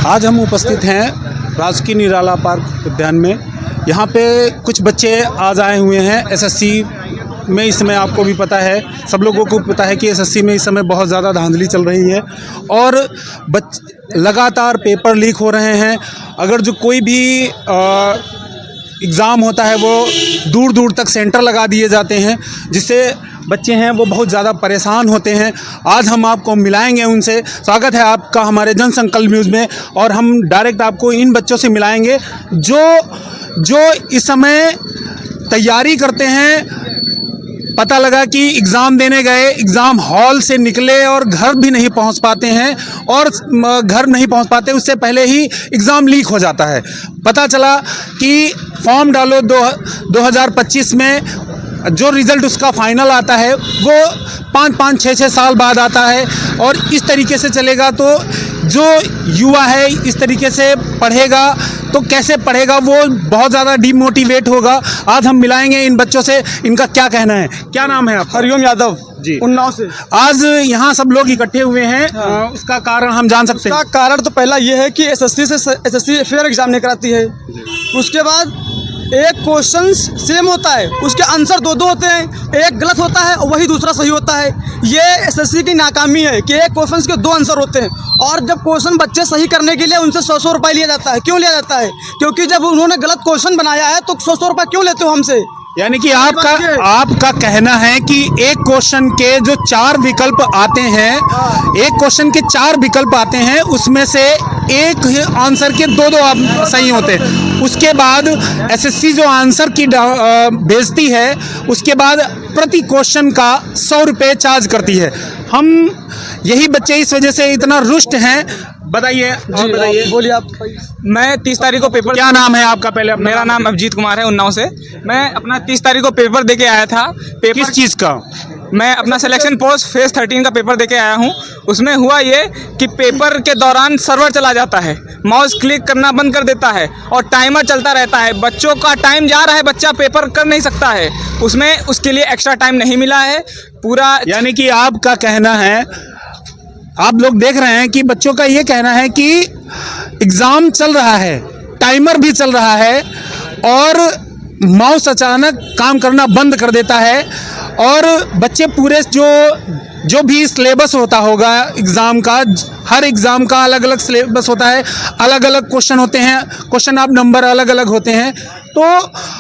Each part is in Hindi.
आज हम उपस्थित हैं राजकीय निराला पार्क उद्यान में। यहाँ पे कुछ बच्चे आज आए हुए हैं एसएससी में। इस समय आपको भी पता है, सब लोगों को पता है कि एसएससी में इस समय बहुत ज़्यादा धांधली चल रही है और लगातार पेपर लीक हो रहे हैं। अगर जो कोई भी एग्ज़ाम होता है वो दूर दूर तक सेंटर लगा दिए जाते हैं, जिससे बच्चे हैं वो बहुत ज़्यादा परेशान होते हैं। आज हम आपको मिलाएंगे उनसे। स्वागत है आपका हमारे जनसंकल्प न्यूज़ में और हम डायरेक्ट आपको इन बच्चों से मिलाएंगे जो इस समय तैयारी करते हैं। पता लगा कि एग्ज़ाम देने गए, एग्ज़ाम हॉल से निकले और घर भी नहीं पहुंच पाते हैं और घर नहीं पहुंच पाते उससे पहले ही एग्ज़ाम लीक हो जाता है। पता चला कि फॉर्म डालो 2025 में, जो रिज़ल्ट उसका फाइनल आता है वो 5-5, 6-6 साल बाद आता है। और इस तरीके से चलेगा तो जो युवा है इस तरीके से पढ़ेगा तो कैसे पढ़ेगा, वो बहुत ज़्यादा डिमोटिवेट होगा। आज हम मिलाएंगे इन बच्चों से, इनका क्या कहना है। क्या नाम है आपका? हरिओम यादव जी, उन्नाव से। आज यहाँ सब लोग इकट्ठे हुए हैं। उसका कारण हम जान सकते हैं? उसका कारण तो पहला ये है कि एसएससी फेयर एग्जाम नहीं कराती है। उसके बाद एक क्वेश्चन सेम होता है, उसके आंसर दो होते हैं, एक गलत होता है और वही दूसरा सही होता है। ये एसएससी की नाकामी है कि एक क्वेश्चन के 2 आंसर होते हैं और जब क्वेश्चन बच्चे सही करने के लिए उनसे 100 रुपये लिया जाता है। क्यों लिया जाता है? क्योंकि जब उन्होंने गलत क्वेश्चन बनाया है तो 100 रुपये क्यों लेते हो हमसे? यानी कि आपका कहना है कि एक क्वेश्चन के जो 4 विकल्प आते हैं, एक क्वेश्चन के 4 विकल्प आते हैं, उसमें से एक आंसर के 2 सही होते हैं। उसके बाद एसएससी जो आंसर की भेजती है उसके बाद प्रति क्वेश्चन का 100 रुपये चार्ज करती है। हम यही बच्चे इस वजह से इतना रुष्ट हैं। बताइए, बताइए, बोलिए आप। मैं 30 तारीख को पेपर। क्या नाम है आपका? पहले मेरा नाम अभिजीत कुमार है, उन्नाव से। मैं अपना 30 तारीख को पेपर देके आया था। पेपर किस चीज़ का? मैं अपना सिलेक्शन पोस्ट फेज 13 का पेपर देके आया हूँ। उसमें हुआ ये कि पेपर के दौरान सर्वर चला जाता है, माउस क्लिक करना बंद कर देता है और टाइमर चलता रहता है। बच्चों का टाइम जा रहा है, बच्चा पेपर कर नहीं सकता है। उसमें उसके लिए एक्स्ट्रा टाइम नहीं मिला है पूरा। यानी कि आपका कहना है, आप लोग देख रहे हैं कि बच्चों का ये कहना है कि एग्ज़ाम चल रहा है, टाइमर भी चल रहा है और माउस अचानक काम करना बंद कर देता है और बच्चे पूरे जो भी सिलेबस होता होगा एग्ज़ाम का, हर एग्ज़ाम का अलग अलग सिलेबस होता है, अलग अलग क्वेश्चन होते हैं, क्वेश्चन ऑफ नंबर अलग अलग होते हैं, तो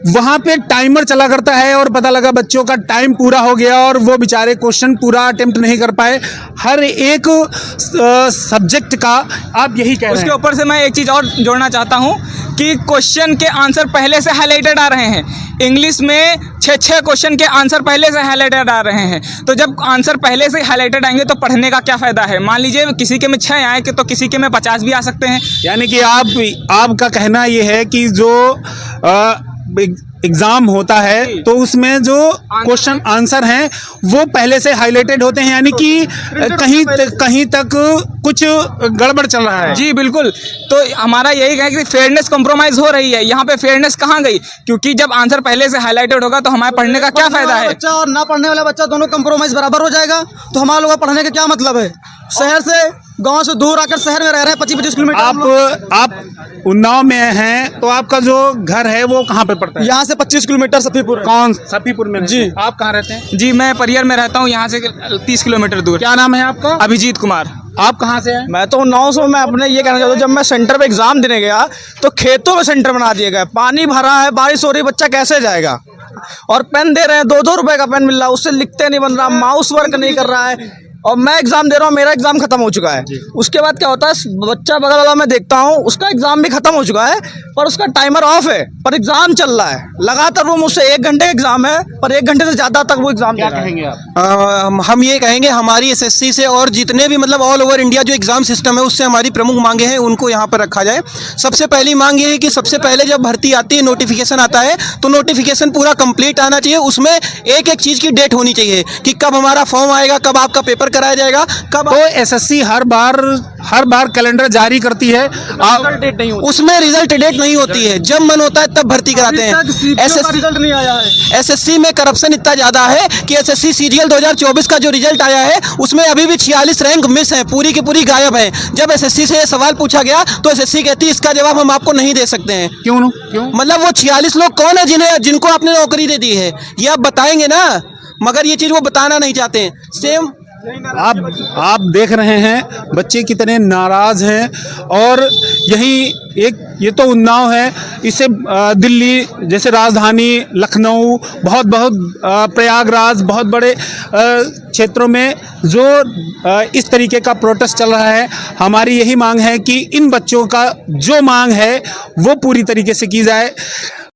वहाँ पे टाइमर चला करता है और पता लगा बच्चों का टाइम पूरा हो गया और वो बेचारे क्वेश्चन पूरा अटेम्प्ट नहीं कर पाए हर एक सब्जेक्ट का। आप यही कह रहे हैं? उसके ऊपर से मैं एक चीज़ और जोड़ना चाहता हूँ कि क्वेश्चन के आंसर पहले से हाईलाइटेड आ रहे हैं। इंग्लिश में 6 क्वेश्चन के आंसर पहले से हाईलाइटेड आ रहे हैं। तो जब आंसर पहले से हाईलाइटेड आएंगे तो पढ़ने का क्या फ़ायदा है? मान लीजिए किसी के में 6 आए तो किसी के में 50 भी आ सकते हैं। यानी कि आपका कहना ये है कि जो एग्ज़ाम होता है तो उसमें जो क्वेश्चन आंसर हैं वो पहले से हाईलाइटेड होते हैं, यानी कि कहीं तक कुछ गड़बड़ चल रहा है। जी बिल्कुल। तो हमारा यही है कि फेयरनेस कॉम्प्रोमाइज़ हो रही है। यहाँ पे फेयरनेस कहाँ गई? क्योंकि जब आंसर पहले से हाईलाइटेड होगा तो हमारे पढ़ने का क्या फ़ायदा है? बच्चा और ना पढ़ने वाला बच्चा दोनों कॉम्प्रोमाइज़ बराबर हो जाएगा तो हमारे लोगों को पढ़ने का क्या मतलब है? शहर से, गांव से दूर आकर शहर में रह रहे हैं 25-25 किलोमीटर। आप उन्नाव में हैं तो आपका जो घर है वो कहाँ पे पड़ता है? यहाँ से 25 किलोमीटर सफीपुर। कौन? सफीपुर में जी। आप कहाँ रहते हैं? जी मैं परियर में रहता हूँ, यहाँ से 30 किलोमीटर दूर। क्या नाम है आपका? अभिजीत कुमार। आप कहाँ से हैं? मैं तो उन्नाव से। मैं अपने ये कहना चाहता हूँ, जब मैं सेंटर पे एग्जाम देने गया तो खेतों में सेंटर बना दिए गए, पानी भरा है, बारिश हो रही, बच्चा कैसे जाएगा? और पेन दे रहे हैं, 2-2 रुपए का पेन मिल रहा है, उससे लिखते नहीं बन रहा, माउस वर्क नहीं कर रहा है और मैं एग्जाम दे रहा हूँ, मेरा एग्जाम खत्म हो चुका है। उसके बाद क्या होता है, बच्चा बगल वाला मैं देखता हूँ उसका एग्जाम भी खत्म हो चुका है पर उसका टाइमर ऑफ है पर एग्जाम चल रहा है लगातार। वो मुझसे 1 घंटे का एग्जाम है पर 1 घंटे से ज़्यादा तक वो एग्जाम। क्या कहेंगे आप? हम ये कहेंगे हमारी एसएससी से और जितने भी मतलब ऑल ओवर इंडिया जो एग्ज़ाम सिस्टम है उससे हमारी प्रमुख मांगे हैं, उनको यहाँ पर रखा जाए। सबसे पहली मांग ये है कि सबसे पहले जब भर्ती आती है, नोटिफिकेशन आता है तो नोटिफिकेशन पूरा कंप्लीट आना चाहिए। उसमें एक एक चीज़ की डेट होनी चाहिए कि कब हमारा फॉर्म आएगा, कब आपका पेपर कराया जाएगा। कब तो एसएससी हर बार कैलेंडर जारी करती है, डेट नहीं होती, उसमें रिजल्ट डेट नहीं होती है, जब मन होता है तब भर्ती कराते हैं। रिजल्ट नहीं आया है। एसएससी में करप्शन इतना ज्यादा है कि एसएससी सीजीएल 2024 का जो रिजल्ट आया है उसमें अभी भी 46 रैंक मिस है, पूरी की पूरी गायब है। जब एसएससी से ये सवाल पूछा गया तो एसएससी कहती है इसका जवाब हम आपको नहीं दे सकते हैं। क्यों मतलब वो 46 लोग कौन है जिनको आपने नौकरी दे दी है, ये आप बताएंगे ना, मगर ये चीज वो बताना नहीं चाहते हैं। सेम आप देख रहे हैं बच्चे कितने नाराज हैं। और ये तो उन्नाव है, इससे दिल्ली जैसे राजधानी, लखनऊ, बहुत प्रयागराज, बहुत बड़े क्षेत्रों में जो इस तरीके का प्रोटेस्ट चल रहा है। हमारी यही मांग है कि इन बच्चों का जो मांग है वो पूरी तरीके से की जाए।